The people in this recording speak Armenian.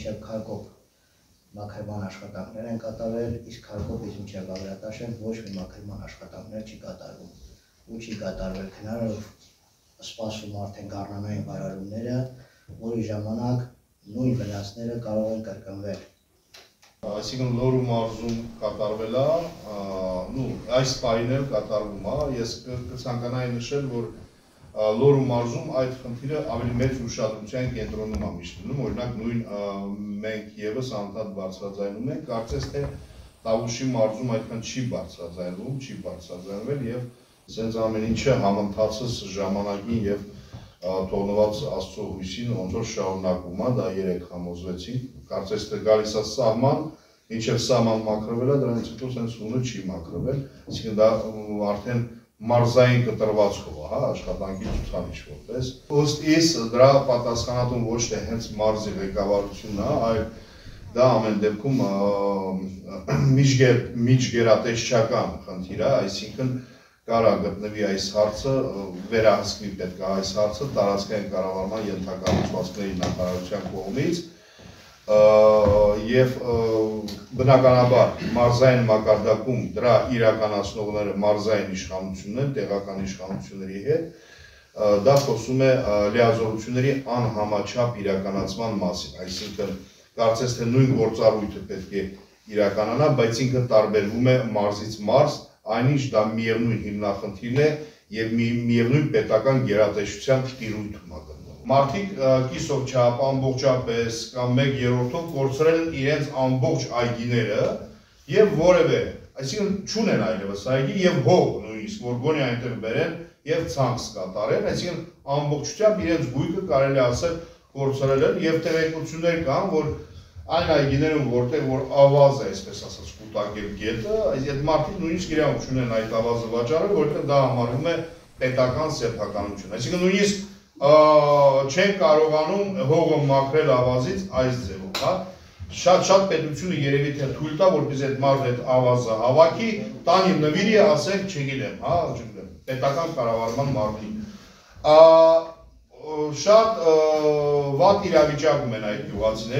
մինչև Քարկոպ մաքրման աշխատանքներ են կատարվել, իսկ Քարկոպից մինչև Բաղրատաշեն ոչ մի մաքրման աշխատանքներ չի կատարվում ու չի կատարվել քնարով սպասում արդեն գարնանային վարարումները, որի ժամանակ նույն վնասները կարող են կրկնվել։ Այսինքն Լոռու մարզում կատարվել է, այս պահին էլ կատարվում է, ես կցանկանայի նշել, որ Լոռու մարզում այդ խնդիրը ավելի մեծ ուշադրության կենտրոնում է միշտ լինում, օրինակ նույն մենք ևս անդադ բարձրաձայնում ենք, կարծես թե Տավուշի մարզում այդքան չի բարձրաձայնվում, չի բարձրաձայնվել եւ սենց ամեն ինչը համընթացս ժամանակին եւ թողնված Աստծո հույսին ոնց որ շարունակվում է, դա երեք համոզվեցին, կարծես թե գալիս է սահման, ինչեւ սահման մաքրվել է, դրանից հետո սենց ունը չի մաքրվել, այսինքն դա արդեն մարզային կտրվածքով է, հա, աշխատանքի ցուցանիշ որպես։ Ըստ իս դրա պատասխանատուն ոչ թե հենց մարզի ղեկավարությունն է, այլ դա ամեն դեպքում միջգերատեսչական խնդիր է, այսինքն կարա գտնվի այս հարցը, վերահսկվի պետք է այս հարցը տարածքային կառավարման ենթակառուցվածքների նախարարության կողմից եւ բնականաբար մարզային մակարդակում դրա իրականացնողները մարզային իշխանությունն են, տեղական իշխանությունների հետ, դա խոսում է լիազորությունների անհամաչափ իրականացման մասին, այսինքն կարծես թե նույն գործառույթը պետք է իրականանա, բայց ինքը տարբերվում է մարզից մարզ, այնինչ դա միևնույն հիմնախնդիրն է եւ միևնույն պետական գերատեսչության տիրույթում է գտնվում։ Մարդիկ կիսով չափ ամբողջապես կամ 1/3-ով կորցրել են իրենց ամբողջ այգիները եւ որևէ, այսինքն չունեն այլևս այգի եւ հող նույնիսկ որ գոնե այնտեղ բերեն եւ ցանց կատարեն, այսինքն ամբողջությամբ իրենց գույքը կարելի ասել կորցրել են եւ տեղեկություններ կան, որ այն այգիներում որտեղ որ ավազ է, այսպես ասած, կուտակել գետը, այդ մարդիկ նույնիսկ իրանք չունեն այդ ավազը վաճառել, որտեղ դա համարվում է պետական սեփականություն։ Այսինքն նույնիսկ չեն կարողանում հողը մաքրել ավազից այս ձևով, հա։ Շատ պետությունը երևի թե թույլ տա, որպեսզի այդ մարդը այդ ավազը հավաքի, տանի նվիրի, ասենք, չգիտեմ, հա, չգիտեմ, պետական կառավարման մարդին։ Շատ վատ իրավիճակում են այդ գյուղացիները